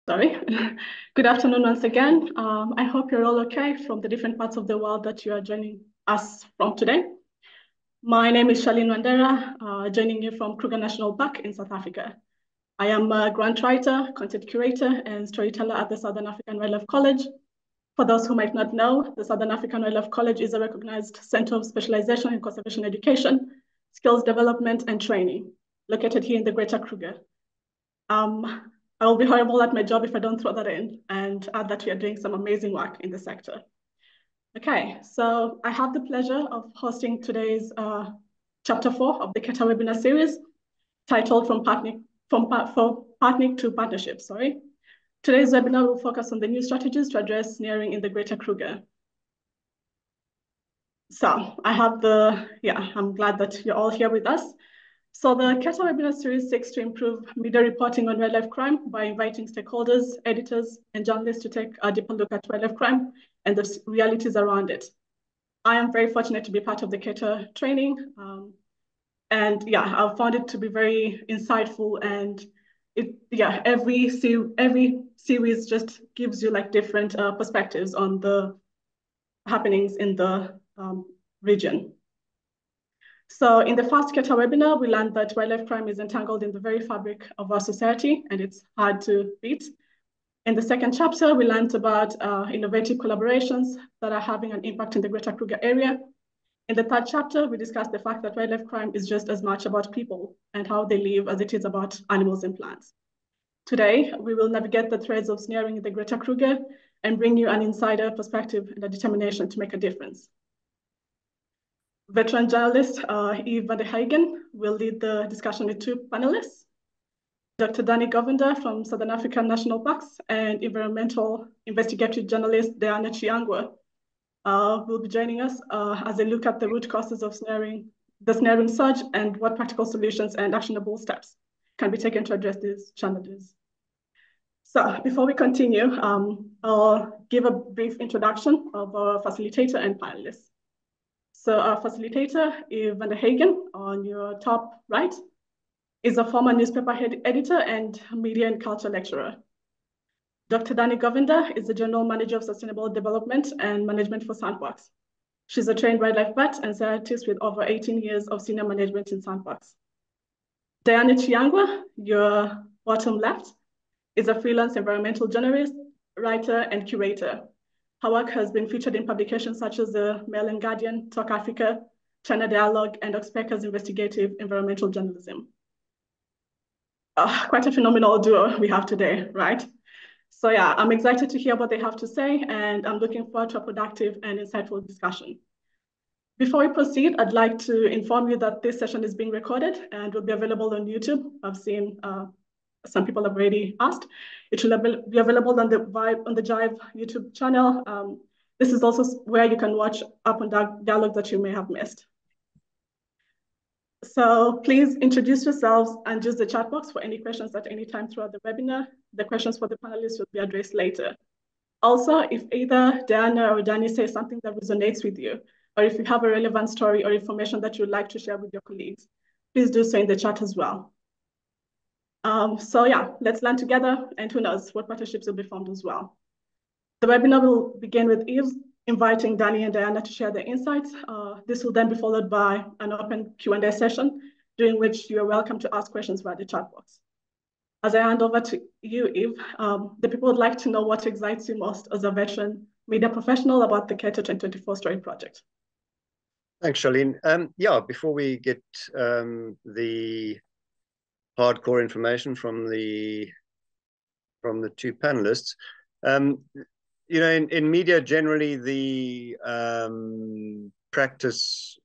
Sorry. Good afternoon once again. I hope you're all okay from the different parts of the world that you are joining us from today. My name is Charlene Wandera, joining you from Kruger National Park in South Africa. I am a grant writer, content curator, and storyteller at the Southern African Wildlife College. For those who might not know, the Southern African Wildlife College is a recognized center of specialization in conservation education, skills development, and training, located here in the Greater Kruger. I will be horrible at my job if I don't throw that in and add that we are doing some amazing work in the sector. Okay, so I have the pleasure of hosting today's chapter 4 of the KETA webinar series, titled From Partnering to Partnership, sorry. Today's webinar will focus on the new strategies to address snaring in the Greater Kruger. So I'm glad that you're all here with us. So the KETA webinar series seeks to improve media reporting on wildlife crime by inviting stakeholders, editors, and journalists to take a deeper look at wildlife crime and the realities around it. I am very fortunate to be part of the KETA training. I've found it to be very insightful, and every series just gives you like different perspectives on the happenings in the region. So in the first KETA webinar, we learned that wildlife crime is entangled in the very fabric of our society and it's hard to beat. In the second chapter, we learned about innovative collaborations that are having an impact in the Greater Kruger area. In the third chapter, we discussed the fact that wildlife crime is just as much about people and how they live as it is about animals and plants. Today, we will navigate the threads of snaring in the Greater Kruger and bring you an insider perspective and a determination to make a difference. Veteran journalist Eve van der Heygen will lead the discussion with two panelists, Dr. Danny Govender from Southern African National Parks and environmental investigative journalist Diana Chiangwa will be joining us as they look at the root causes of the snaring surge and what practical solutions and actionable steps can be taken to address these challenges. So before we continue, I'll give a brief introduction of our facilitator and panelists. So our facilitator, Eve van der Heygen, on your top right, is a former newspaper editor and media and culture lecturer. Dr. Danny Govender is the General Manager of Sustainable Development and Management for SANParks. She's a trained wildlife vet and scientist with over 18 years of senior management in SANParks. Diana Chiangwa, your bottom left, is a freelance environmental journalist, writer, and curator. Her work has been featured in publications such as the Mail and Guardian, Talk Africa, China Dialogue, and Oxpeca's investigative environmental journalism. Quite a phenomenal duo we have today, right? So yeah, I'm excited to hear what they have to say, and I'm looking forward to a productive and insightful discussion. Before we proceed, I'd like to inform you that this session is being recorded and will be available on YouTube. I've seen some people have already asked. It will be available on the Jive YouTube channel. This is also where you can watch Up on Dialogue that you may have missed. So please introduce yourselves and use the chat box for any questions at any time throughout the webinar. The questions for the panelists will be addressed later. Also, if either Diana or Danny says something that resonates with you, or if you have a relevant story or information that you'd like to share with your colleagues, please do so in the chat as well. So yeah, let's learn together, and who knows what partnerships will be formed as well. The webinar will begin with Eve inviting Danny and Diana to share their insights. This will then be followed by an open Q&A session, during which you are welcome to ask questions via the chat box. As I hand over to you, Eve, the people would like to know what excites you most as a veteran media professional about the KETA 2024 Story Project. Thanks, Charlene. Before we get the hardcore information from the two panelists, in media generally the practice,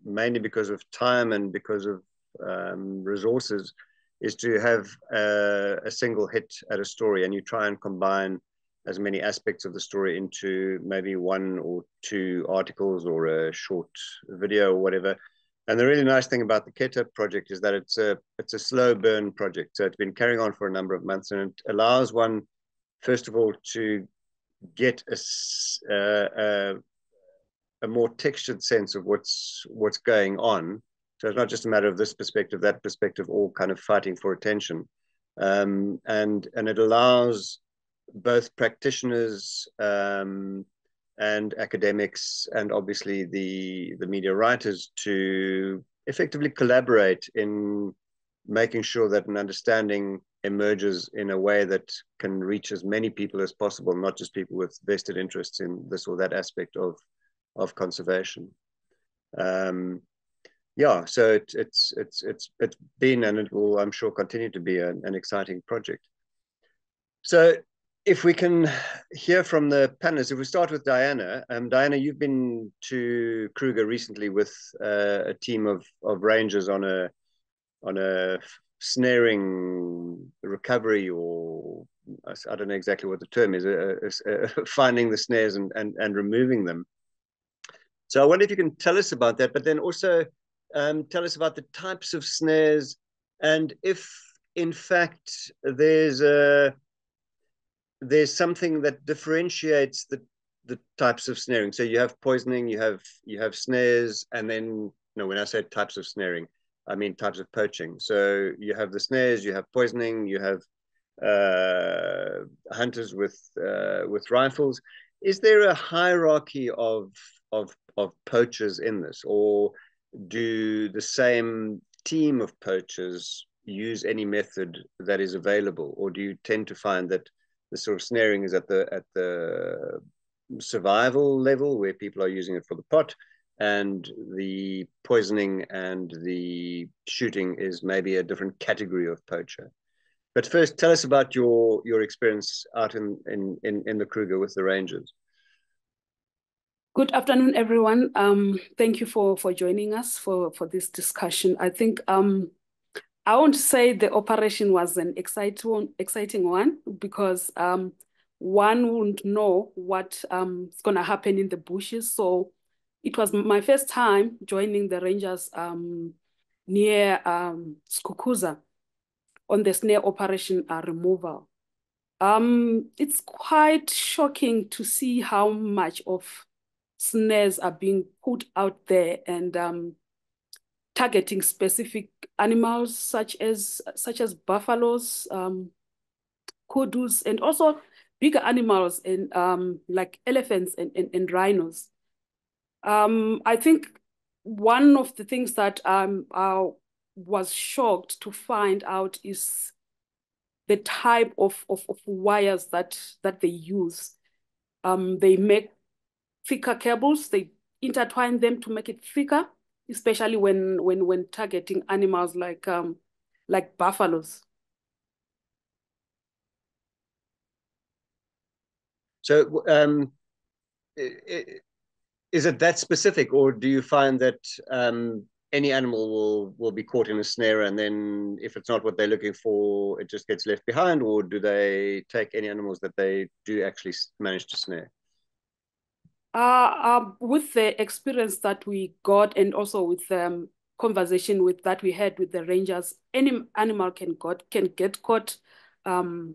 mainly because of time and because of resources, is to have a single hit at a story, and you try and combine as many aspects of the story into maybe one or two articles or a short video or whatever. And the really nice thing about the KETA project is that it's a slow burn project. So it's been carrying on for a number of months, and it allows one, first of all, to get a more textured sense of what's going on. So it's not just a matter of this perspective, that perspective, all kind of fighting for attention. And it allows both practitioners and academics, and obviously the media writers, to effectively collaborate in making sure that an understanding emerges in a way that can reach as many people as possible, not just people with vested interests in this or that aspect of conservation. Yeah, so it's been, and it will, I'm sure, continue to be an exciting project. So if we can hear from the panelists, if we start with Diana. Diana, you've been to Kruger recently with a team of rangers on a snaring recovery, or I don't know exactly what the term is, finding the snares and removing them. So I wonder if you can tell us about that, but then also tell us about the types of snares, and if in fact there's something that differentiates the types of snaring. So you have poisoning, you have snares, and then, when I say types of snaring, I mean types of poaching. So you have the snares, you have poisoning, you have hunters with rifles. Is there a hierarchy of poachers in this, or do the same team of poachers use any method that is available, or do you tend to find that the sort of snaring is at the survival level, where people are using it for the pot, and the poisoning and the shooting is maybe a different category of poacher? But first, tell us about your experience out in the Kruger with the rangers. Good afternoon, everyone. Thank you for joining us for this discussion. I think I won't say the operation was an exciting one, because one wouldn't know what's going to happen in the bushes. So it was my first time joining the rangers near Skukuza on the snare operation removal. It's quite shocking to see how much of snares are being put out there, and targeting specific animals such as buffaloes, kudus, and also bigger animals, and like elephants and rhinos. I think one of the things that I was shocked to find out is the type of wires that they use. They make thicker cables, they intertwine them to make it thicker, especially when targeting animals like buffaloes. So is it that specific, or do you find that any animal will be caught in a snare, and then if it's not what they're looking for, it just gets left behind? Or do they take any animals that they do actually manage to snare? With the experience that we got, and also with conversation that we had with the rangers, any animal can get caught in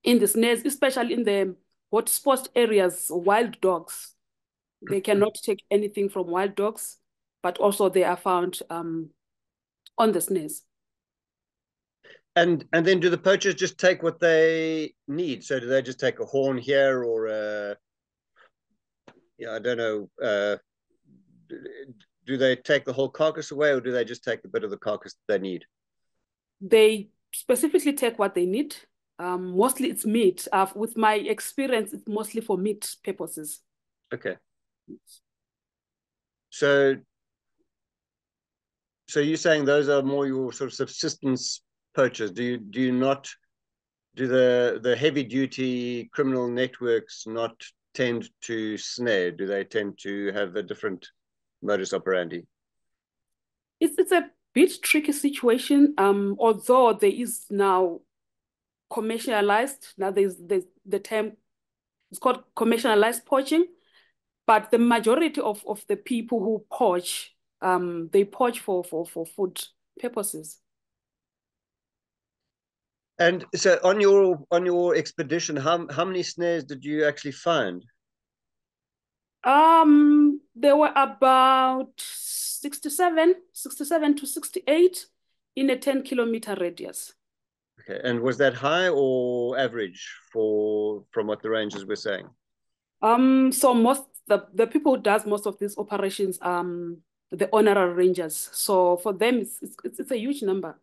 the snares, especially in the hotspot areas. Wild dogs, they cannot take anything from wild dogs, but also they are found on the snares. And then do the poachers just take what they need? So do they just take a horn here, or I don't know, do they take the whole carcass away, or do they just take the bit of the carcass they need? They specifically take what they need. Mostly it's meat. With my experience, it's mostly for meat purposes. Okay. So you're saying those are more your sort of subsistence poachers? Do the heavy duty criminal networks not tend to snare? Do they tend to have a different modus operandi? It's a bit tricky situation. Although there is now commercialized, now there's the term, it's called commercialized poaching, but the majority of the people who poach, they poach for food purposes. And so on your expedition, how many snares did you actually find? There were about 67 to 68 in a 10-kilometer radius. Okay, and was that high or average from what the rangers were saying? So most the people who does most of these operations, the honorary rangers. So for them, it's a huge number.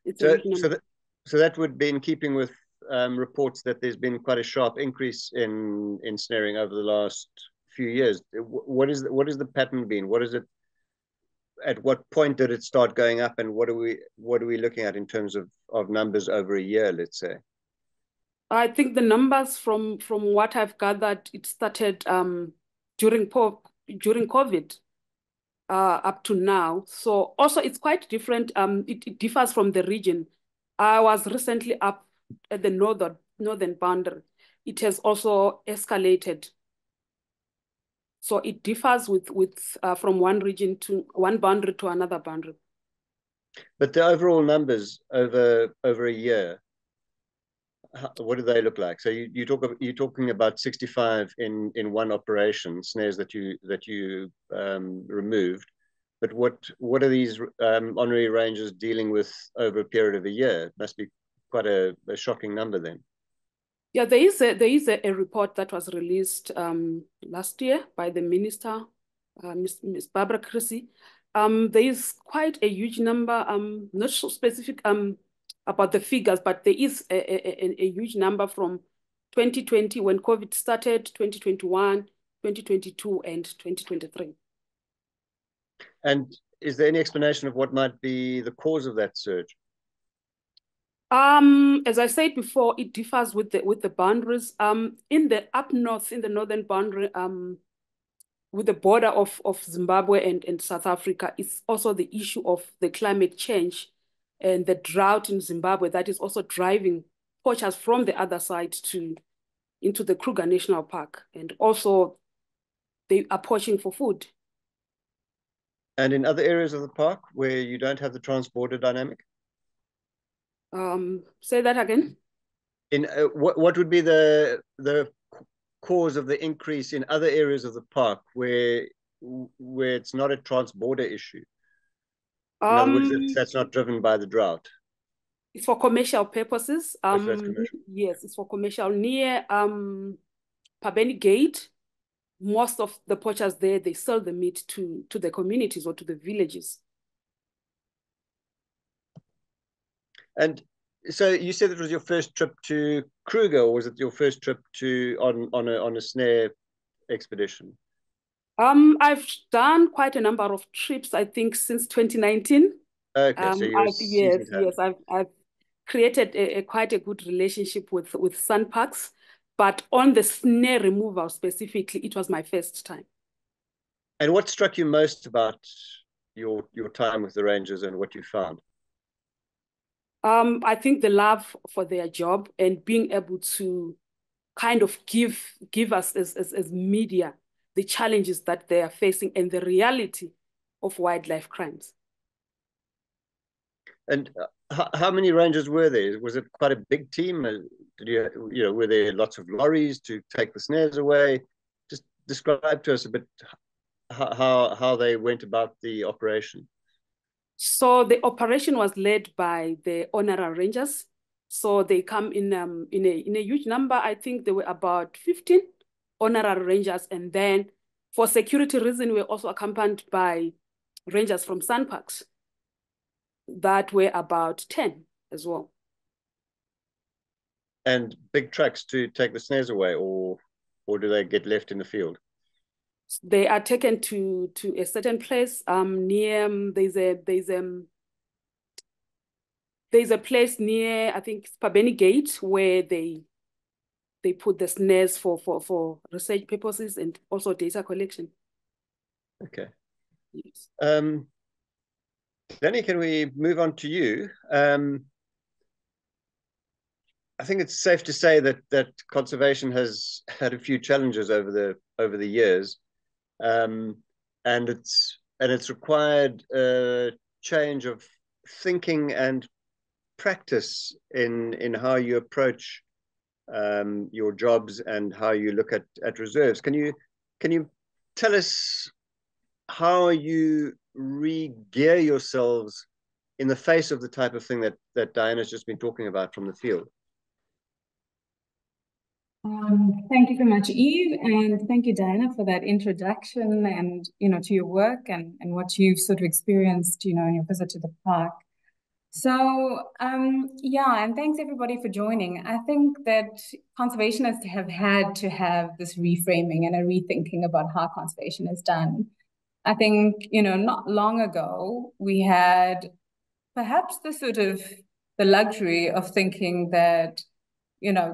It's a huge number. So that would be in keeping with reports that there's been quite a sharp increase in snaring over the last few years. What is the pattern been? What is it? At what point did it start going up, and what are we looking at in terms of numbers over a year, let's say? I think the numbers from what I've gathered, it started during COVID up to now. So also it's quite different. It differs from the region. I was recently up at the northern boundary. It has also escalated. So it differs from one region to one boundary to another boundary. But the overall numbers over a year, what do they look like? So you're talking about 65 in one operation, snares that you removed. But what are these honorary rangers dealing with over a period of a year? It must be quite a shocking number then. Yeah, there is a report that was released last year by the minister, Ms. Barbara Creecy. There is quite a huge number, not so specific about the figures, but there is a huge number from 2020 when COVID started, 2021, 2022, and 2023. And is there any explanation of what might be the cause of that surge? As I said before, it differs with the boundaries. In the up north, in the northern boundary, with the border of Zimbabwe and South Africa, it's also the issue of the climate change and the drought in Zimbabwe that is also driving poachers from the other side into the Kruger National Park. And also they are poaching for food. And in other areas of the park where you don't have the trans-border dynamic? Say that again. In what would be the cause of the increase in other areas of the park where it's not a trans-border issue? In other words, that's not driven by the drought. It's for commercial purposes. That's commercial. Yes, it's for commercial. Near Pabeni Gate, most of the poachers there, they sell the meat to the communities or to the villages. And so you said it was your first trip to Kruger, or was it your first trip on a snare expedition? I've done quite a number of trips, I think, since 2019. Okay, so you're yes, I've created quite a good relationship with SANParks, but on the snare removal specifically, it was my first time. And what struck you most about your time with the Rangers and what you found? I think the love for their job and being able to kind of give us as media the challenges that they are facing and the reality of wildlife crimes. And how many rangers were there? Was it quite a big team? Did were there lots of lorries to take the snares away? Just describe to us a bit how they went about the operation. So the operation was led by the honorary rangers. So they come in a huge number. I think there were about 15 honorary rangers, and then for security reasons, we were also accompanied by rangers from SANParks that were about 10 as well. And big trucks to take the snares away, or do they get left in the field? They are taken to a certain place near. There's a place near, I think, Pabeni Gate, where they put the snares for research purposes and also data collection. Okay. Yes. Danny, can we move on to you? I think it's safe to say that conservation has had a few challenges over the years, and it's required a change of thinking and practice in how you approach your jobs and how you look at reserves. Can you tell us how you re-gear yourselves in the face of the type of thing that Diana's just been talking about from the field? Thank you so much, Eve, and thank you, Diana, for that introduction and, to your work and what you've sort of experienced, in your visit to the park. So, yeah, and thanks everybody for joining. I think that conservationists have had to have this reframing and a rethinking about how conservation is done. I think, not long ago, we had perhaps the luxury of thinking that,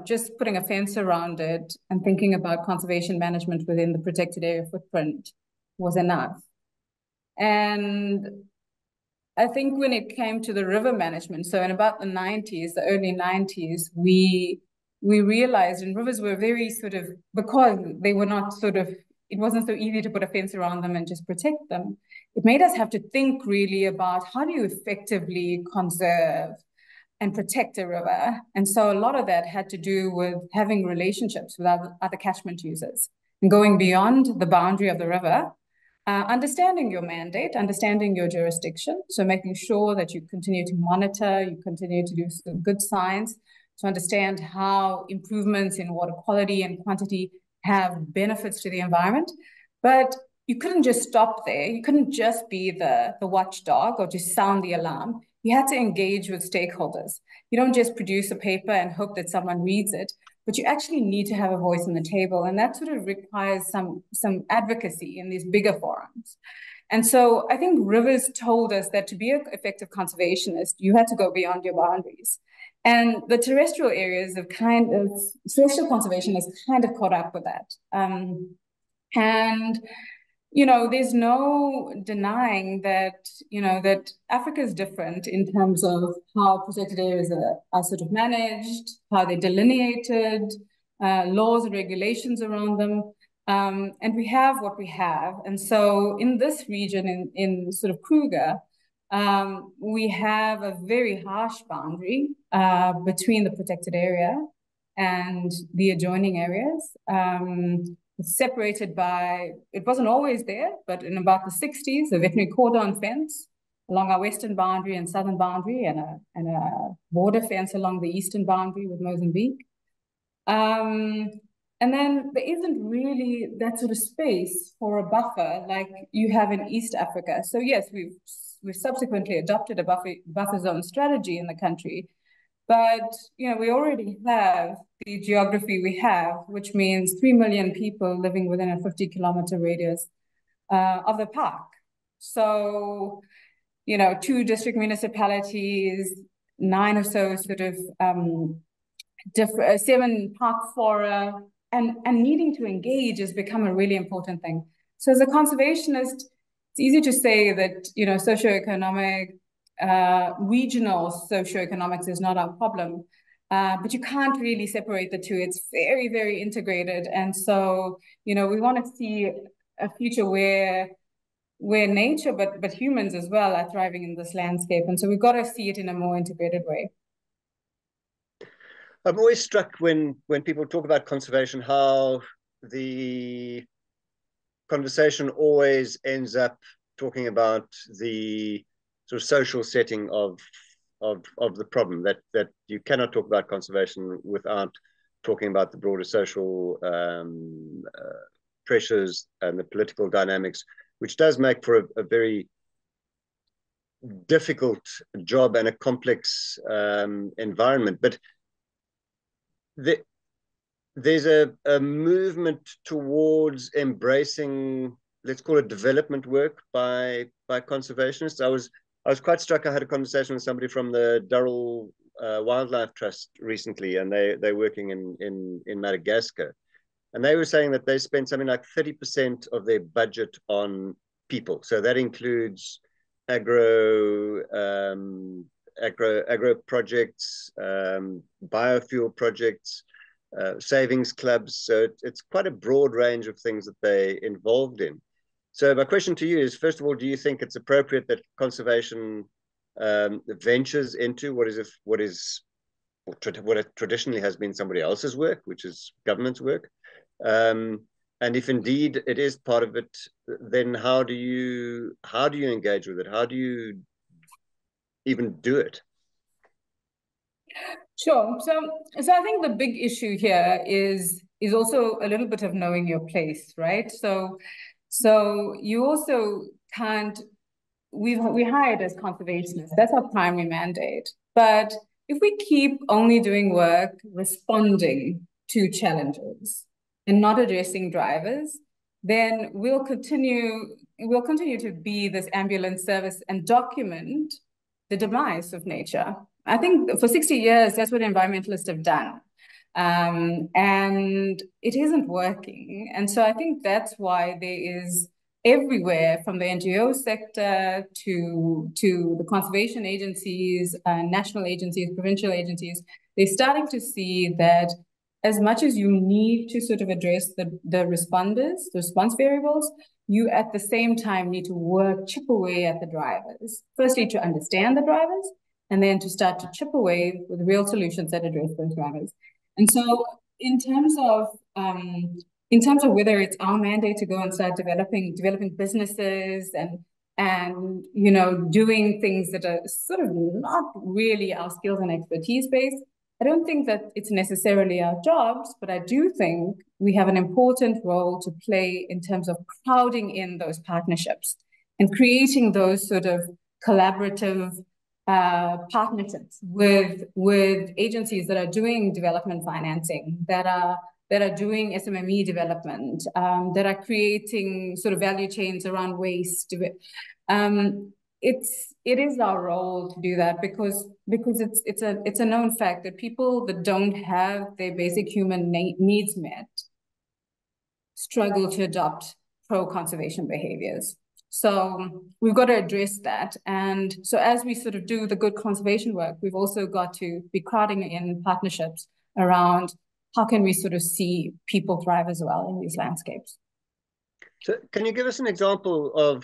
just putting a fence around it and thinking about conservation management within the protected area footprint was enough. And I think when it came to the river management, so in about the 90s, the early 90s, we realized, and rivers were very because they were not it wasn't so easy to put a fence around them and just protect them. It made us have to think really about how do you effectively conserve and protect a river. And so a lot of that had to do with having relationships with other catchment users and going beyond the boundary of the river, understanding your mandate, understanding your jurisdiction. So making sure that you continue to monitor, you continue to do some good science to understand how improvements in water quality and quantity have benefits to the environment. But you couldn't just stop there. You couldn't just be the watchdog or just sound the alarm. You had to engage with stakeholders. You don't just produce a paper and hope that someone reads it, but you actually need to have a voice on the table. And that sort of requires some advocacy in these bigger forums. And so I think rivers told us that to be an effective conservationist, you had to go beyond your boundaries. And the terrestrial areas of terrestrial conservation has kind of caught up with that. There's no denying that, that Africa is different in terms of how protected areas are sort of managed, how they're delineated, laws and regulations around them. And we have what we have. And so in this region, in sort of Kruger, we have a very harsh boundary between the protected area and the adjoining areas. It's separated by, it wasn't always there, but in about the 60s, a veterinary cordon fence along our western boundary and southern boundary, and a border fence along the eastern boundary with Mozambique. And then there isn't really that sort of space for a buffer like you have in East Africa. So yes, we've subsequently adopted a buffer zone strategy in the country, but we already have the geography we have, which means 3 million people living within a 50-kilometer radius of the park. So 2 district municipalities, 9 or so 7 park fora, and needing to engage has become a really important thing. So as a conservationist, it's easy to say that socioeconomic, regional socioeconomics is not our problem, but you can't really separate the two. It's very, very integrated, and so we want to see a future where nature, but humans as well, are thriving in this landscape, and so we've got to see it in a more integrated way. I'm always struck when people talk about conservation, how the conversation always ends up talking about the sort of social setting of the problem, that you cannot talk about conservation without talking about the broader social pressures and the political dynamics, which does make for a very difficult job and a complex environment. But there's a movement towards embracing, let's call it, development work by conservationists. I was quite struck. I had a conversation with somebody from the Durrell Wildlife Trust recently, and they're working in Madagascar, and they were saying that they spend something like 30% of their budget on people. So that includes agro projects, biofuel projects, savings clubs. So it's quite a broad range of things that they're involved in. So my question to you is, first of all, do you think it's appropriate that conservation ventures into what it traditionally has been somebody else's work, which is government's work? And if indeed it is part of it, then how do you engage with it? How do you even do it? Sure. So I think the big issue here is also a little bit of knowing your place, right? So you also can't. We hired as conservationists. That's our primary mandate. But if we keep only doing work responding to challenges and not addressing drivers, then we'll continue to be this ambulance service and document the demise of nature. I think for 60 years, that's what environmentalists have done. And it isn't working. And so I think that's why there is everywhere from the NGO sector to the conservation agencies, national agencies, provincial agencies, they're starting to see that as much as you need to sort of address the responders, the response variables, you at the same time need to chip away at the drivers. Firstly, to understand the drivers, and then to start to chip away with real solutions that address those drivers. And so in terms of whether it's our mandate to go and start developing businesses and you know, doing things that are sort of not really our skills and expertise based, I don't think that it's necessarily our jobs, but I do think we have an important role to play in terms of crowding in those partnerships and creating those sort of collaborative partnerships with agencies that are doing development financing, that are doing SMME development, that are creating sort of value chains around waste. It is our role to do that because it's a known fact that people that don't have their basic human needs met struggle to adopt pro-conservation behaviors. So we've got to address that. And so as we sort of do the good conservation work, we've also got to be crowding in partnerships around how can we sort of see people thrive as well in these landscapes. So can you give us an example of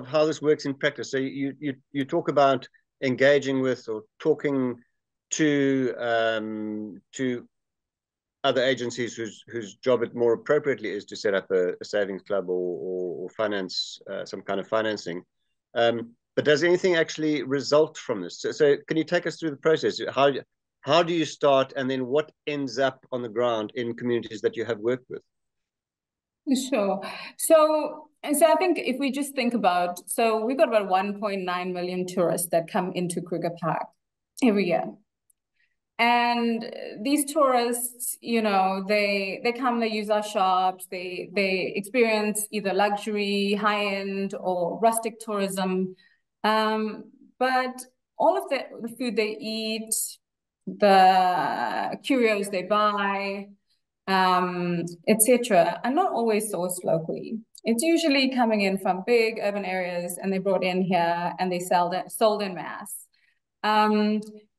how this works in practice? So you talk about engaging with or talking to other agencies whose job it more appropriately is to set up a savings club or finance some kind of financing. But does anything actually result from this? So can you take us through the process? How do you start, and then what ends up on the ground in communities that you have worked with? Sure. So I think if we just think about, so we've got about 1.9 million tourists that come into Kruger Park every year. And these tourists, you know, they come, they use our shops, they experience either luxury, high-end, or rustic tourism. But all of the food they eat, the curios they buy, etc., are not always sourced locally. It's usually coming in from big urban areas, and they brought in here and they sold in mass.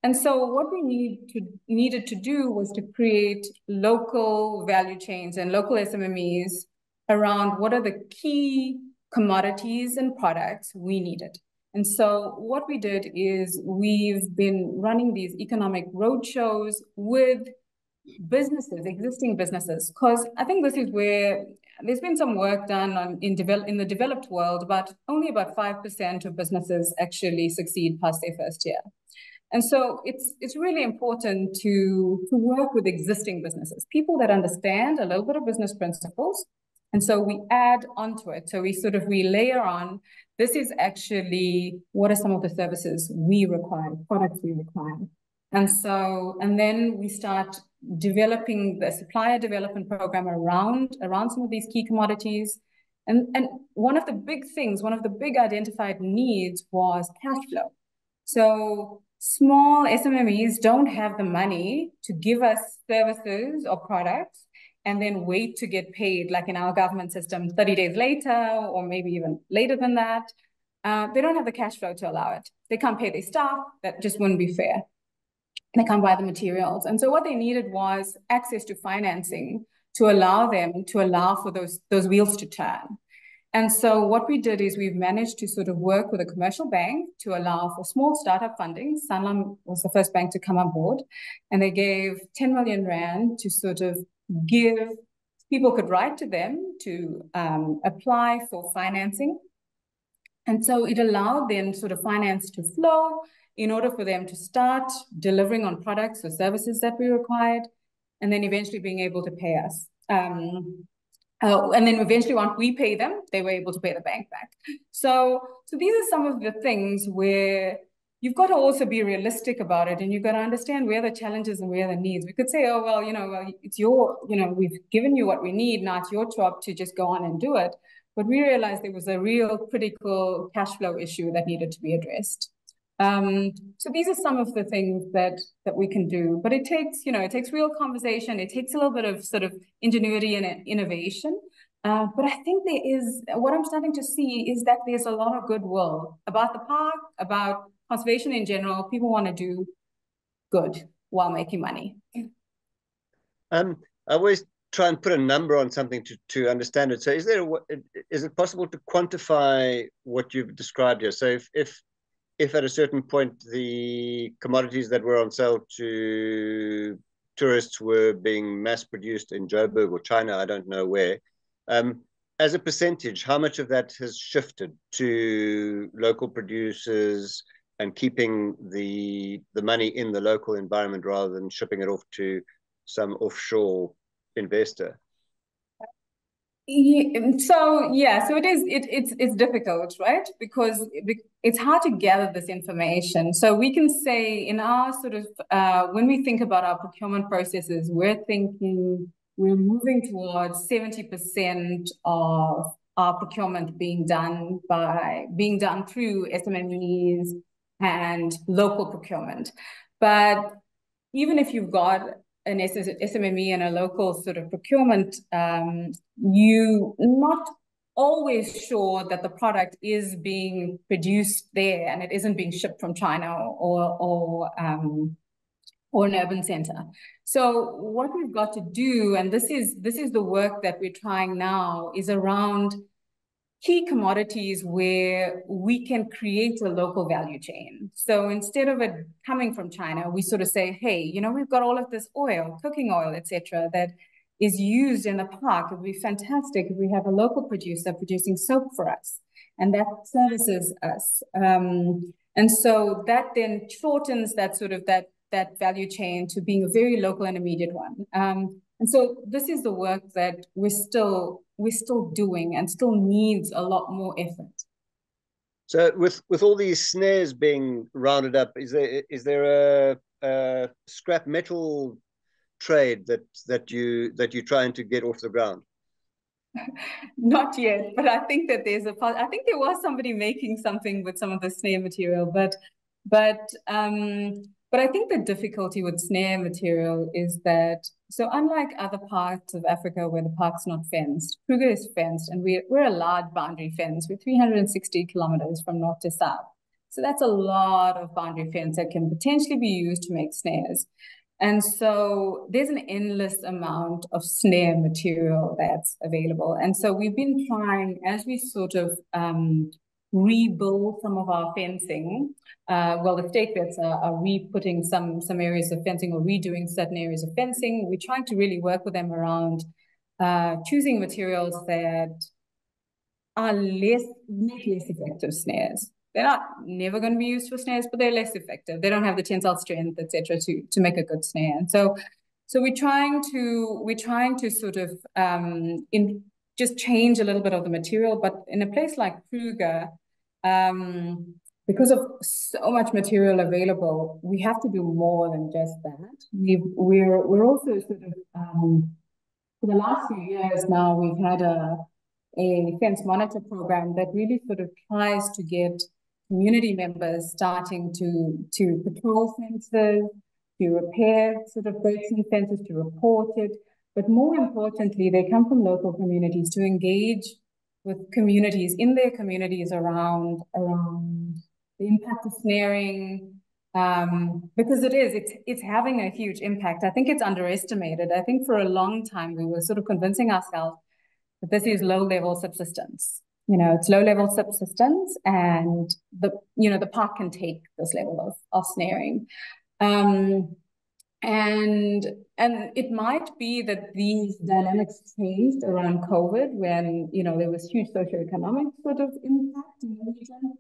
And so what we needed to do was to create local value chains and local SMMEs around what are the key commodities and products we needed. And so what we did is we've been running these economic roadshows with businesses, existing businesses, because I think this is where there's been some work done in the developed world, but only about 5% of businesses actually succeed past their first year. And so it's really important to work with existing businesses, people that understand a little bit of business principles. And so we add onto it. So we layer on, this is actually, what are some of the services we require, products we require. And then we start developing the supplier development program around some of these key commodities. And one of the big identified needs was cash flow. So small SMMEs don't have the money to give us services or products and then wait to get paid, like in our government system, 30 days later, or maybe even later than that. They don't have the cash flow to allow it. They can't pay their staff. That just wouldn't be fair. They can't buy the materials. And so what they needed was access to financing to allow for those wheels to turn. And so what we did is we've managed to sort of work with a commercial bank to allow for small startup funding. Sanlam was the first bank to come on board, and they gave 10 million Rand to sort of give, people could write to them to apply for financing. And so it allowed then sort of finance to flow in order for them to start delivering on products or services that we required, and then eventually being able to pay us. And then eventually, once we pay them, they were able to pay the bank back. So these are some of the things where you've got to also be realistic about it, and you've got to understand where the challenges and where the needs. We could say, oh, well, it's your, we've given you what we need, now it's your job to just go on and do it. But we realized there was a real critical cash flow issue that needed to be addressed. So these are some of the things that we can do, but it takes real conversation. It takes a little bit of sort of ingenuity and innovation. But I think what I'm starting to see is that there's a lot of goodwill about the park, about conservation in general. People want to do good while making money. I always try and put a number on something to understand it. So is it possible to quantify what you've described here? So if at a certain point the commodities that were on sale to tourists were being mass produced in Joburg or China, I don't know where, as a percentage, how much of that has shifted to local producers and keeping the money in the local environment rather than shipping it off to some offshore investor? So it's difficult, right? Because it's hard to gather this information. So we can say in our sort of when we think about our procurement processes, we're moving towards 70% of our procurement being done through SMMEs and local procurement. But even if you've got an SMME and a local sort of procurement, you're not always sure that the product is being produced there and it isn't being shipped from China or an urban center. So what we've got to do, and this is the work that we're trying now, is around key commodities where we can create a local value chain. So instead of it coming from China, we sort of say, hey, we've got all of this oil, cooking oil, etc., that is used in the park. It would be fantastic if we have a local producer producing soap for us, and that services us. And so that then shortens that sort of that value chain to being a very local and immediate one. And so this is the work that we're still doing and still needs a lot more effort. So with all these snares being rounded up, is there a scrap metal trade that you're trying to get off the ground? Not yet, but I think that I think there was somebody making something with some of the snare material, but I think the difficulty with snare material is that, so unlike other parts of Africa where the park's not fenced, Kruger is fenced, and we're a large boundary fence. We're 360 kilometers from north to south. So that's a lot of boundary fence that can potentially be used to make snares. And so there's an endless amount of snare material that's available. And so we've been trying, as we sort of rebuild some of our fencing. The state vets are re-putting some areas of fencing or redoing certain areas of fencing. We're trying to really work with them around choosing materials that are less effective snares. They're not never going to be used for snares, but they're less effective. They don't have the tensile strength, etc., to make a good snare. And so we're trying to sort of just change a little bit of the material. But in a place like Kruger, because of so much material available, we have to do more than just that. We're also sort of for the last few years now, we've had a fence monitor program that really sort of tries to get community members starting to patrol fences, to repair sort of breaks in fences, to report it. But more importantly, they come from local communities to engage with communities in their communities around the impact of snaring, because it's having a huge impact. I think it's underestimated. I think for a long time we were sort of convincing ourselves that this is low-level subsistence. It's low-level subsistence, and the park can take this level of snaring. And it might be that these dynamics changed around COVID when, you know, there was huge socioeconomic sort of impact in the region,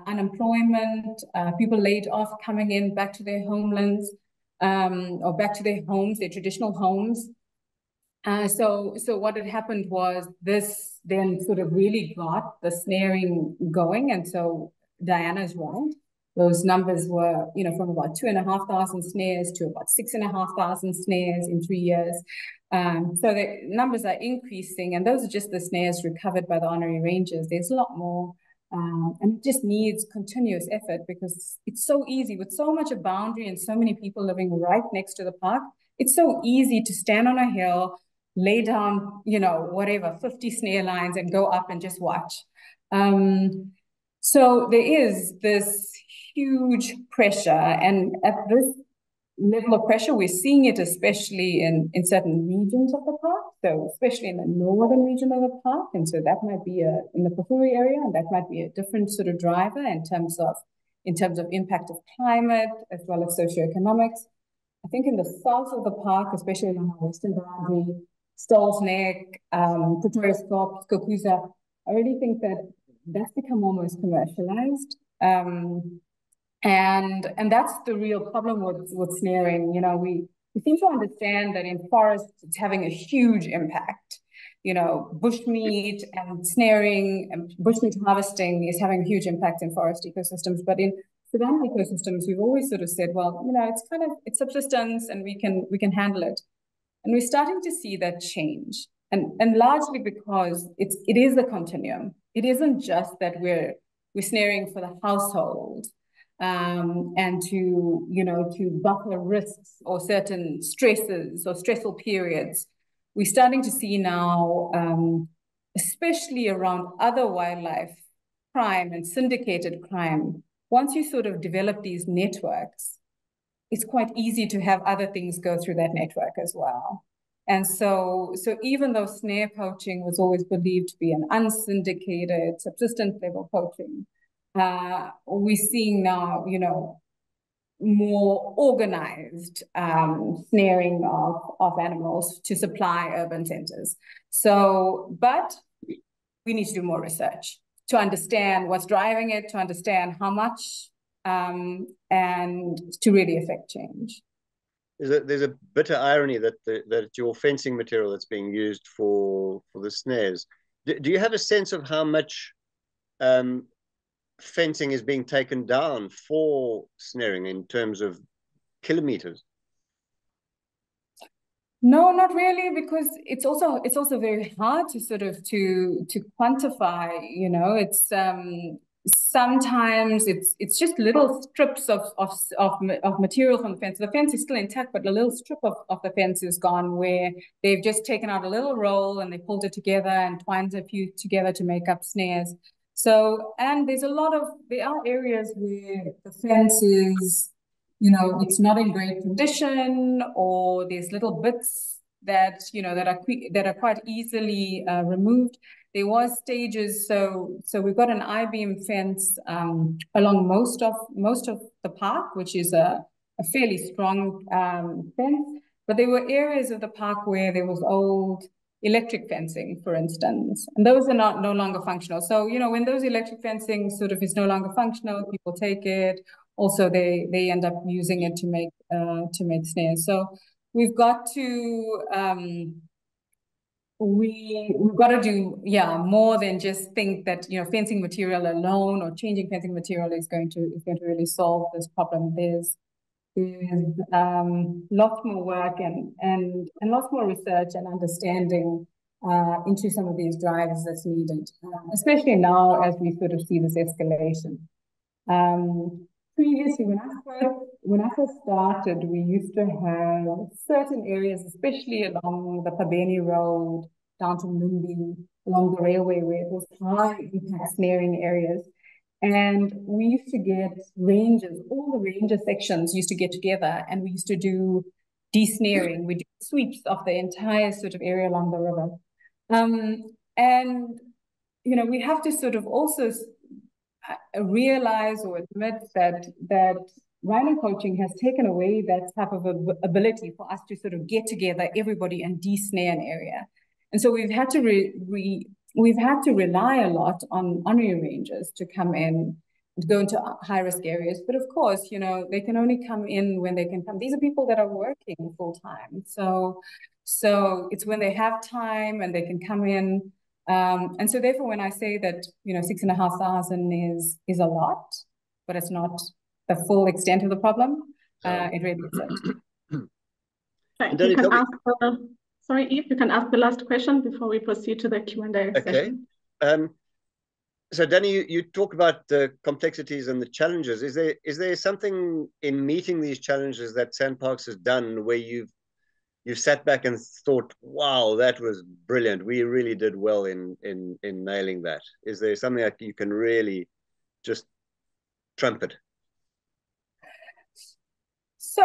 unemployment, people laid off, coming in back to their homelands, or back to their homes, their traditional homes. So what had happened was this then sort of really got the snaring going. And so Diana's right. Those numbers were, you know, from about 2,500 snares to about 6,500 snares in 3 years. So the numbers are increasing, and those are just the snares recovered by the honorary rangers. There's a lot more, and it just needs continuous effort because it's so easy with so much a boundary and so many people living right next to the park. It's so easy to stand on a hill, lay down, you know, whatever, 50 snare lines and go up and just watch. So there is this huge pressure, and at this level of pressure, we're seeing it especially in certain regions of the park, so especially in the northern region of the park, and so that might be in the Pafuri area, and that might be a different sort of driver in terms of impact of climate as well as socioeconomics. I think in the south of the park, especially along the western boundary, Stalls Neck, Pretoria Scops, Kokuza, I really think that that's become almost commercialized. And that's the real problem with snaring. You know, we seem to understand that in forests, it's having a huge impact. You know, bushmeat and snaring and bushmeat harvesting is having a huge impact in forest ecosystems. But in savanna ecosystems, we've always sort of said, well, you know, it's subsistence and we can handle it. And we're starting to see that change. And largely because it is a continuum. It isn't just that we're snaring for the household and to buffer risks or certain stresses or stressful periods. We're starting to see now, especially around other wildlife crime and syndicated crime, once you sort of develop these networks, it's quite easy to have other things go through that network as well. And so even though snare poaching was always believed to be an unsyndicated, subsistence level poaching, we're seeing now, you know, more organized snaring of animals to supply urban centers. So, but we need to do more research to understand what's driving it, to understand how much, and to really affect change. There's a bitter irony that your fencing material that's being used for the snares. Do you have a sense of how much fencing is being taken down for snaring in terms of kilometers? No, not really, because it's also very hard to sort of to quantify. You know, it's sometimes it's just little strips of material from the fence. The fence is still intact, but a little strip of the fence is gone, where they've just taken out a little roll and they pulled it together and twined a few together to make up snares. So, and there are areas where the fence is, you know, it's not in great condition, or there's little bits that, you know, that are quite easily removed. There was stages, so we've got an I-beam fence along most of the park, which is a fairly strong fence. But there were areas of the park where there was old electric fencing, for instance, and those are no longer functional. So, you know, when those electric fencing sort of is no longer functional, people take it. Also, they end up using it to make snares. So we've got to we've got to do more than just think that, you know, fencing material alone or changing fencing material is going to really solve this problem. There's lots more work and lots more research and understanding into some of these drivers that's needed, especially now as we sort of see this escalation. Previously, when I first started, we used to have certain areas, especially along the Pabeni Road, down to Lumbi, along the railway, where it was high impact snaring areas. And we used to get rangers, all the ranger sections used to get together, and we used to do de-snaring. We do sweeps of the entire sort of area along the river. And, you know, we have to sort of also realize or admit that rhino poaching has taken away that type of ability for us to sort of get together, everybody, and de-snare an area. And so we've had to rely a lot on honorary rangers to come in and go into high-risk areas. But of course, you know, they can only come in when they can come. These are people that are working full-time. So it's when they have time and they can come in. And so therefore, when I say that, you know, 6,500 is a lot, but it's not the full extent of the problem, it really isn't. You can ask, sorry, Eve, you can ask the last question before we proceed to the Q&A session. So Danny, you talk about the complexities and the challenges. Is there something in meeting these challenges that SANParks has done where you've sat back and thought, wow, that was brilliant. We really did well in nailing that. Is there something that you can really just trumpet? So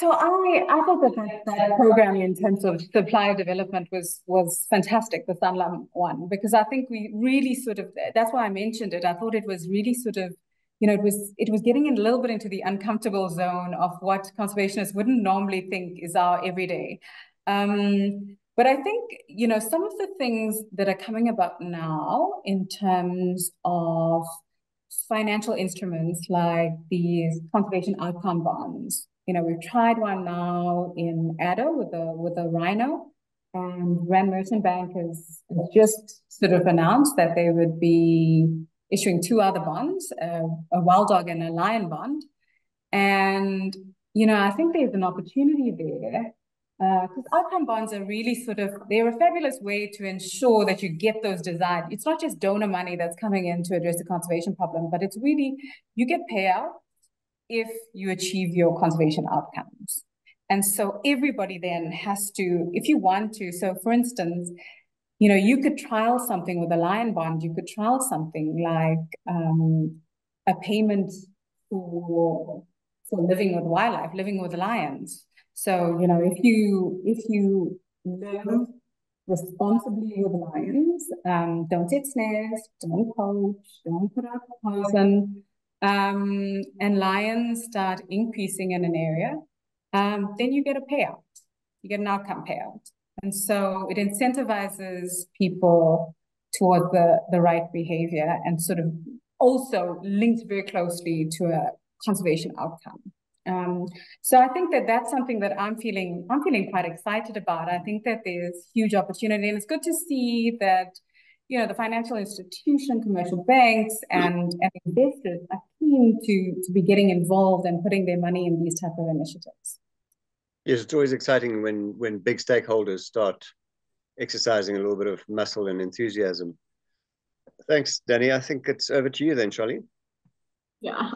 I thought that program in terms of supplier development was fantastic, the Sanlam one, because I think we really sort of, that's why I mentioned it. I thought it was really sort of, you know, it was getting in a little bit into the uncomfortable zone of what conservationists wouldn't normally think is our everyday. But I think, you know, some of the things that are coming about now in terms of financial instruments like these conservation outcome bonds. You know, we've tried one now in Addo with a rhino, and Rand Merchant Bank has just sort of announced that they would be issuing 2 other bonds, a wild dog and a lion bond. And, you know, I think there's an opportunity there because outcome bonds are really sort of, they're a fabulous way to ensure that you get those desired. It's not just donor money that's coming in to address the conservation problem, but it's really, you get payout if you achieve your conservation outcomes. And so everybody then has to, if you want to, so for instance, you know, you could trial something with a lion bond, you could trial something like a payment for living with wildlife, living with lions. So, you know, if you live responsibly with lions, don't set snares, don't poach, don't put out poison, and lions start increasing in an area, then you get a payout. You get an outcome payout. And so it incentivizes people towards the right behavior and sort of also linked very closely to a conservation outcome. So I think that that's something that I'm feeling quite excited about. I think that there's huge opportunity, and it's good to see that, you know, the financial institution, commercial banks, and investors are keen to be getting involved and putting their money in these type of initiatives. Yes, it's always exciting when big stakeholders start exercising a little bit of muscle and enthusiasm. Thanks, Danny. I think it's over to you then, Charlene. Yeah,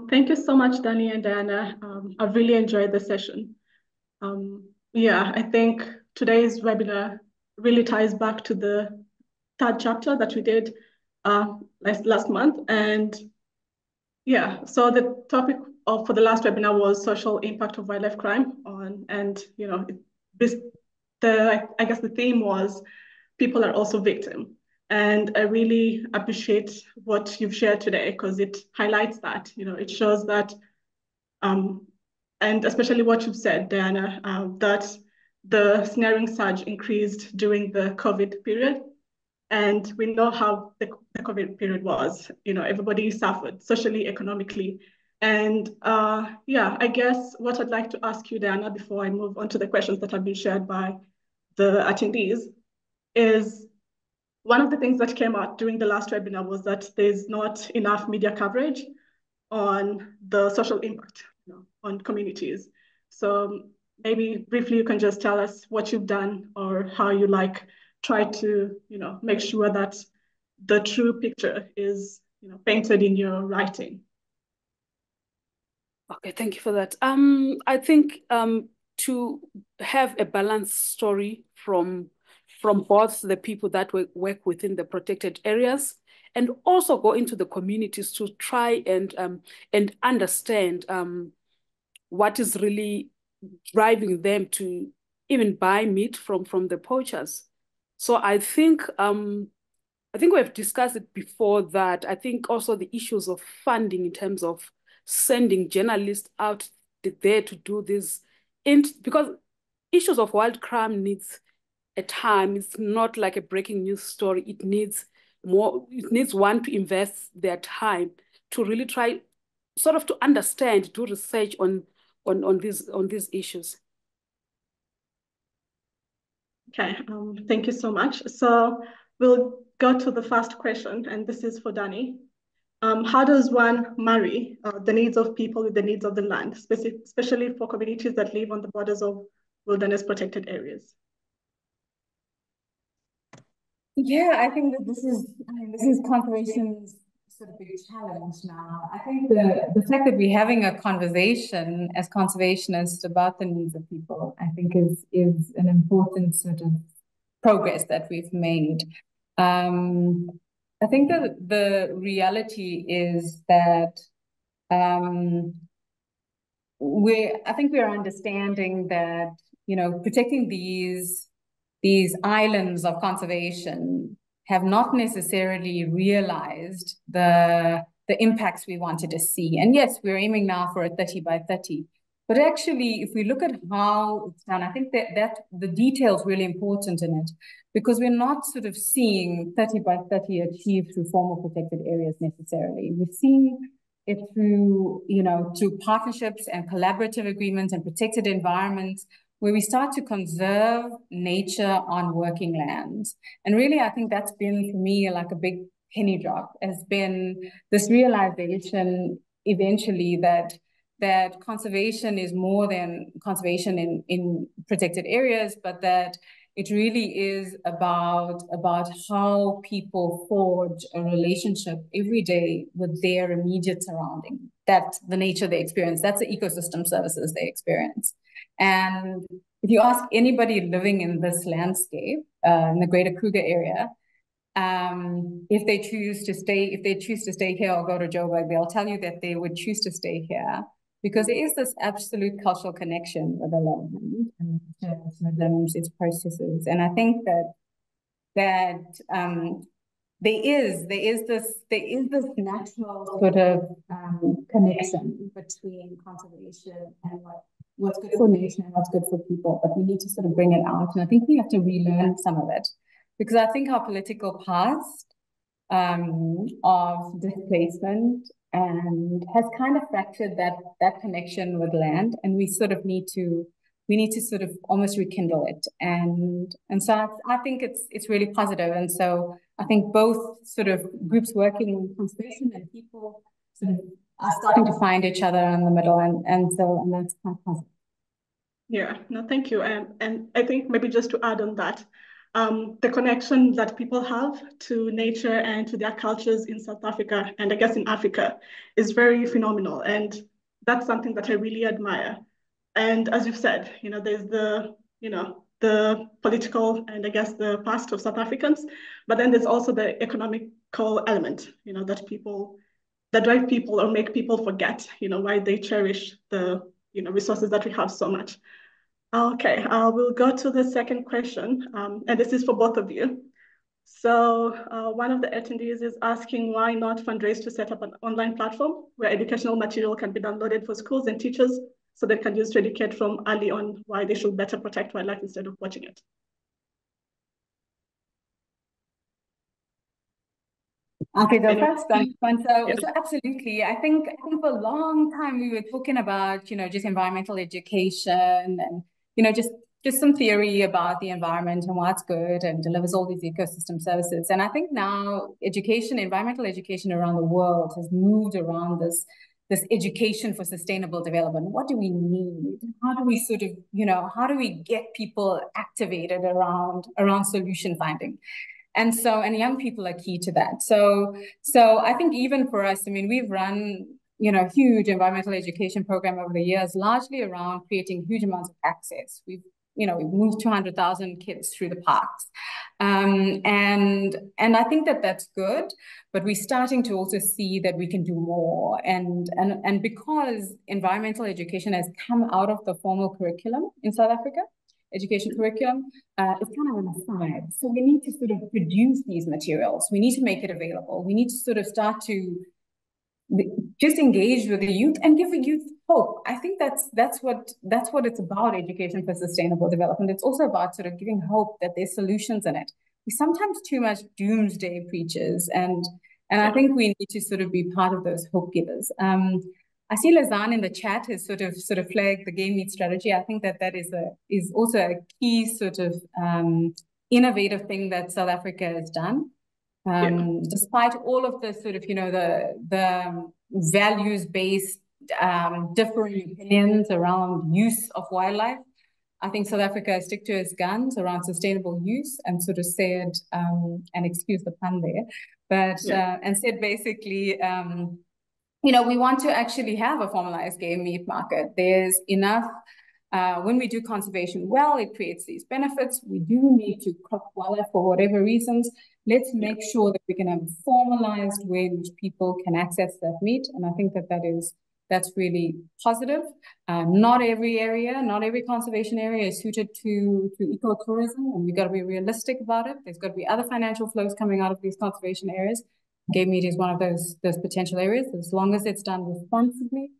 thank you so much, Danny and Diana. I've really enjoyed the session. Yeah, I think today's webinar really ties back to the 3rd chapter that we did last month. And yeah, so the topic for the last webinar was social impact of wildlife crime and you know, I guess the theme was people are also victims. And I really appreciate what you've shared today because it highlights that, you know, it shows that, and especially what you've said, Diana, that the snaring surge increased during the COVID period. And we know how the COVID period was, you know, everybody suffered socially, economically. And yeah, I guess what I'd like to ask you, Diana, before I move on to the questions that have been shared by the attendees is, one of the things that came out during the last webinar was that there's not enough media coverage on the social impact, you know, on communities. So maybe briefly you can just tell us what you've done or how you try to, you know, make sure that the true picture is, you know, painted in your writing. Okay, thank you for that. I think to have a balanced story from both the people that work within the protected areas and also go into the communities to try and understand what is really driving them to even buy meat from the poachers. So I think we have discussed it before that I think also the issues of funding in terms of sending journalists out there to do this, because issues of wild crime needs a time. It's not like a breaking news story. It needs more. It needs one to invest their time to really try, sort of, to understand, do research on these issues. Okay, thank you so much. So we'll go to the first question, and this is for Danny. How does one marry the needs of people with the needs of the land, especially for communities that live on the borders of wilderness protected areas? Yeah, I think that this is conservation's sort of big challenge now. I think the fact that we're having a conversation as conservationists about the needs of people, I think is an important sort of progress that we've made. I think that the reality is that we're understanding that, you know, protecting these islands of conservation have not necessarily realized the impacts we wanted to see. And yes, we're aiming now for a 30 by 30. But actually, if we look at how it's done, I think that the detail is really important in it, because we're not sort of seeing 30 by 30 achieved through formal protected areas necessarily. We're seeing it through, you know, through partnerships and collaborative agreements and protected environments, where we start to conserve nature on working lands. And really, I think that's been, for me, like a big penny drop, has been this realization eventually that conservation is more than conservation in protected areas, but that it really is about how people forge a relationship every day with their immediate surrounding. That's the nature they experience. That's the ecosystem services they experience. And if you ask anybody living in this landscape, in the Greater Kruger area, if they choose to stay here or go to Joburg, they'll tell you that they would choose to stay here, because there is this absolute cultural connection with the land and its rhythms, its processes. And I think that there is this natural sort of connection between conservation and what's good for nature and what's good for people, but we need to sort of bring it out. And I think we have to relearn some of it, because I think our political past of displacement and has kind of fractured that connection with land, and we need to sort of almost rekindle it. And so I think it's really positive. And so I think both sort of groups working in conservation and people sort of are starting to find each other in the middle, and that's quite positive. Yeah, no, thank you. And I think maybe just to add on that, the connection that people have to nature and to their cultures in South Africa, and I guess in Africa, is very phenomenal. And that's something that I really admire. And as you've said, you know, there's the political and I guess the past of South Africans, but then there's also the economical element, you know, that drive people or make people forget, you know, why they cherish the, you know, resources that we have so much. Okay, we'll go to the second question, and this is for both of you. So one of the attendees is asking why not fundraise to set up an online platform where educational material can be downloaded for schools and teachers so they can use to educate from early on why they should better protect wildlife instead of watching it. Okay, go first. So absolutely. I think for a long time we were talking about, you know, just environmental education and, you know, just some theory about the environment and what's good and delivers all these ecosystem services. And I think now environmental education around the world has moved around this education for sustainable development. What do we need? How do we sort of, you know, how do we get people activated around solution finding? And young people are key to that. So I think even for us, I mean, we've run, you know, huge environmental education program over the years, largely around creating huge amounts of access. We've moved 200,000 kids through the parks. And I think that's good, but we're starting to also see that we can do more. And because environmental education has come out of the formal curriculum in South Africa, education curriculum, it's kind of on the side. So we need to sort of produce these materials. We need to make it available. We need to sort of start to just engage with the youth and give the youth hope. I think that's what it's about, education for sustainable development. It's also about sort of giving hope that there's solutions in it. We sometimes too much doomsday preachers, and I think we need to sort of be part of those hope givers. I see Lazan in the chat has sort of flagged the game meat strategy. I think that is also a key sort of innovative thing that South Africa has done. Despite all of the sort of, the values-based differing opinions around use of wildlife, I think South Africa stick to its guns around sustainable use and sort of said, and excuse the pun there, but and said basically, we want to actually have a formalized game meat market. There's enough. When we do conservation well, it creates these benefits. We do need to crop wildlife for whatever reasons. Let's make sure that we can have a formalized way in which people can access that meat. And I think that's really positive. Not every area, not every conservation area is suited to ecotourism, and we've got to be realistic about it. There's got to be other financial flows coming out of these conservation areas. Game meat is one of those potential areas, as long as it's done responsibly,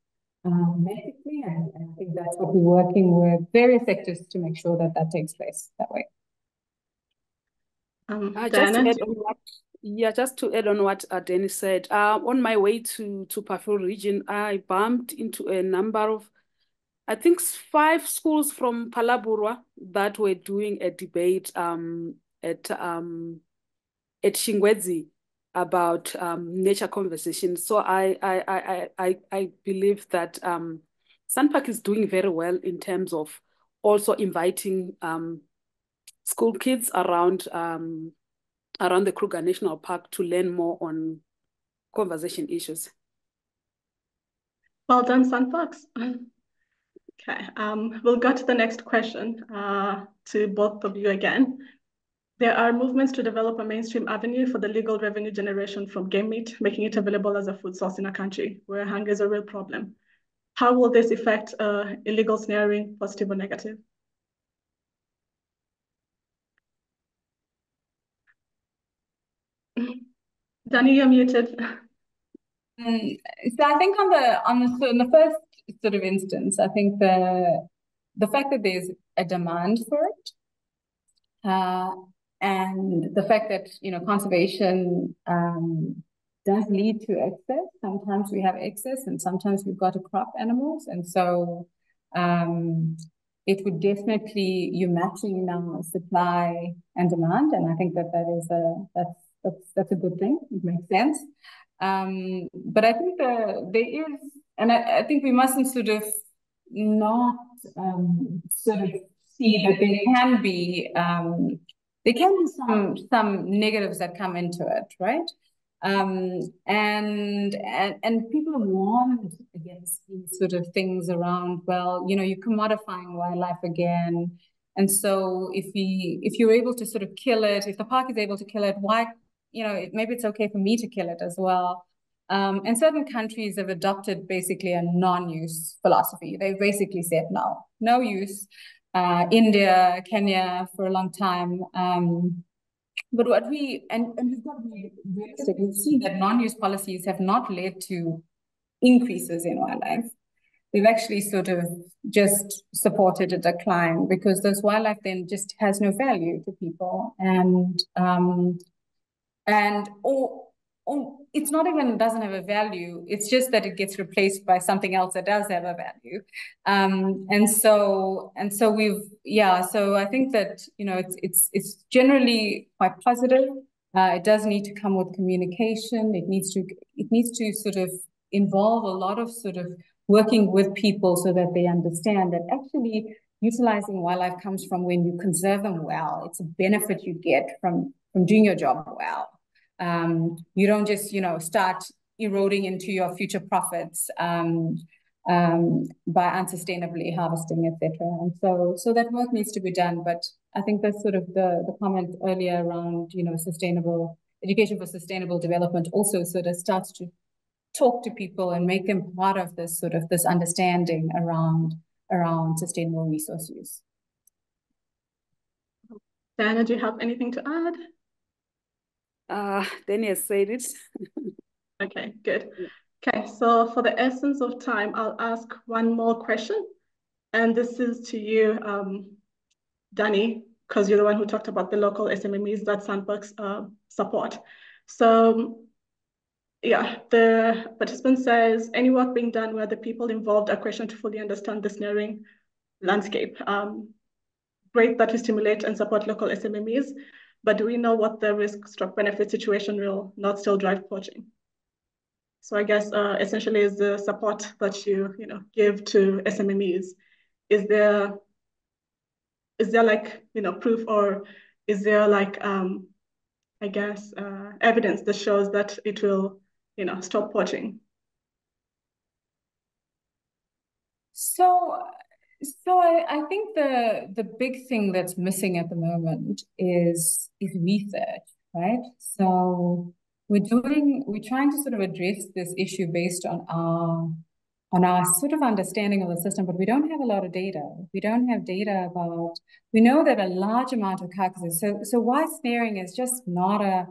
ethically, and I think that's what we're working with various sectors to make sure that takes place that way. Just to add on what Dennis said, on my way to Paful region, I bumped into a number of, I think 5 schools from Phalaborwa that were doing a debate at Shingwedzi about nature conversation. So I believe that SANParks is doing very well in terms of also inviting school kids around the Kruger National Park to learn more on conservation issues. Well done, SANParks. Okay, we'll go to the next question to both of you again. There are movements to develop a mainstream avenue for the legal revenue generation from game meat, making it available as a food source in a country where hunger is a real problem. How will this affect illegal snaring, positive or negative? Danny, you're muted. So I think in the first sort of instance, I think the fact that there's a demand for it, and the fact that conservation does lead to excess. Sometimes we have excess, and sometimes we've got to crop animals, and so it would definitely, you're matching now supply and demand, and I think that's a good thing. It makes sense. But I think there is, and I think we mustn't sort of not sort of see that there can be some negatives that come into it, right? And people are warned against these sort of things around, well, you're commodifying wildlife again. And so if you're able to sort of kill it, if the park is able to kill it, why, maybe it's okay for me to kill it as well. And certain countries have adopted basically a non-use philosophy. They've basically said no use. India, Kenya for a long time. But what we've got to be realistic, we've seen that non-use policies have not led to increases in wildlife. They've actually sort of just supported a decline because those wildlife then just has no value to people. Or it's not even doesn't have a value. It's just that it gets replaced by something else that does have a value. And so so I think that, it's generally quite positive. It does need to come with communication. It needs to sort of involve a lot of sort of working with people so that they understand that actually utilizing wildlife comes from when you conserve them well. It's a benefit you get from doing your job well. You don't just, start eroding into your future profits by unsustainably harvesting, etc. And so that work needs to be done. But I think that's sort of the comment earlier around, sustainable education for sustainable development also sort of starts to talk to people and make them part of this sort of this understanding around sustainable resource use. Diana, do you have anything to add? Danny has said it. Okay, good. Okay, so for the essence of time, I'll ask one more question. And this is to you, Danny, because you're the one who talked about the local SMMEs that Sandbox support. So yeah, the participant says, any work being done where the people involved are questioned to fully understand the snaring landscape. Great that we stimulate and support local SMMEs, but do we know what the risk/benefit situation will not still drive poaching? So I guess essentially is the support that you give to SMMEs. Is there like proof, or is there like I guess evidence that shows that it will stop poaching? So I think the big thing that's missing at the moment is research, right? So we're trying to sort of address this issue based on our sort of understanding of the system, but we don't have a lot of data. We don't have data about, we know that a large amount of carcasses, so why snaring is just not a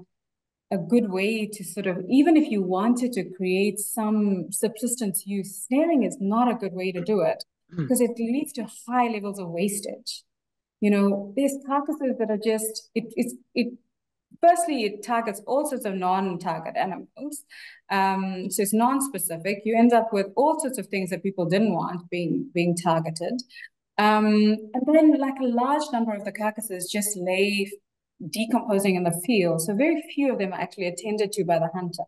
good way to sort of, even if you wanted to create some subsistence use, snaring is not a good way to do it because it leads to high levels of wastage. There's carcasses that are just, firstly, it targets all sorts of non-target animals. So it's non-specific. You end up with all sorts of things that people didn't want being targeted. And then like a large number of the carcasses just lay decomposing in the field. So very few of them are actually attended to by the hunter.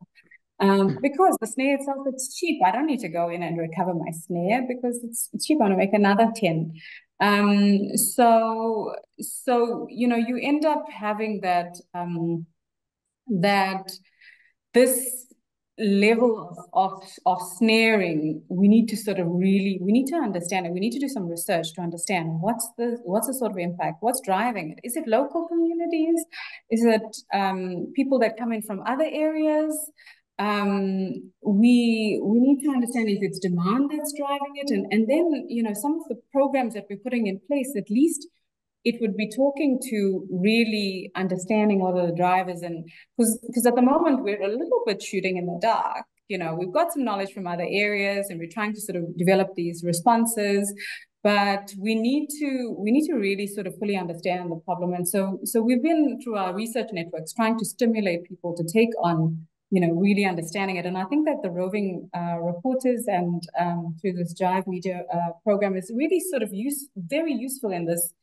Because the snare itself, it's cheap. I don't need to go in and recover my snare because it's cheap. I want to make another 10. So you end up having that this level of snaring, we need to understand it. We need to do some research to understand what's the sort of impact, what's driving it. Is it local communities? Is it people that come in from other areas? We need to understand if it's demand that's driving it, and then some of the programs that we're putting in place, at least it would be talking to really understanding what are the drivers, and because at the moment we're a little bit shooting in the dark. We've got some knowledge from other areas and we're trying to sort of develop these responses, but we need to really sort of fully understand the problem. And so we've been through our research networks trying to stimulate people to take on really understanding it. And I think that the roving reporters and through this Jive Media program is really sort of very useful in this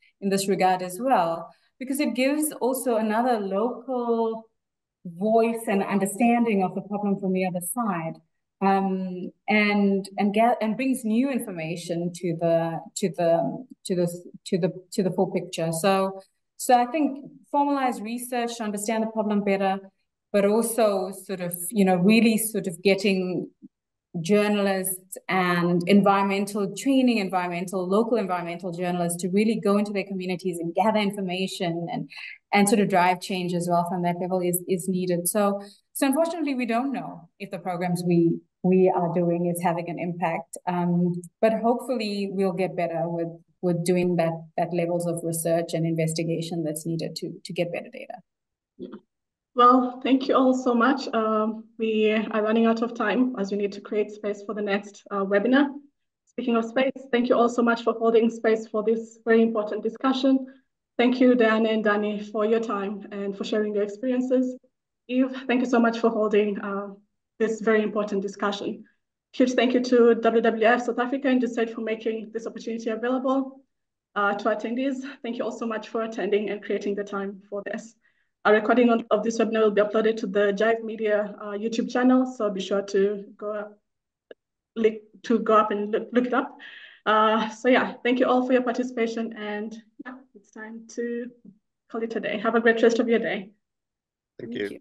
regard as well, because it gives also another local voice and understanding of the problem from the other side, and brings new information to the full picture. So I think formalized research to understand the problem better, but also sort of really sort of getting journalists and local environmental journalists to really go into their communities and gather information and sort of drive change as well from that level is needed. So unfortunately, we don't know if the programs we are doing is having an impact. But hopefully we'll get better with doing that levels of research and investigation that's needed to get better data. Yeah. Well, thank you all so much. We are running out of time as we need to create space for the next webinar. Speaking of space, thank you all so much for holding space for this very important discussion. Thank you, Diana and Danny, for your time and for sharing your experiences. Eve, thank you so much for holding this very important discussion. Huge thank you to WWF South Africa and DSAID for making this opportunity available. To attendees, thank you all so much for attending and creating the time for this. A recording of this webinar will be uploaded to the Jive Media YouTube channel, so be sure to go up and look it up. So yeah, thank you all for your participation, and yeah, it's time to call it a day. Have a great rest of your day. Thank you.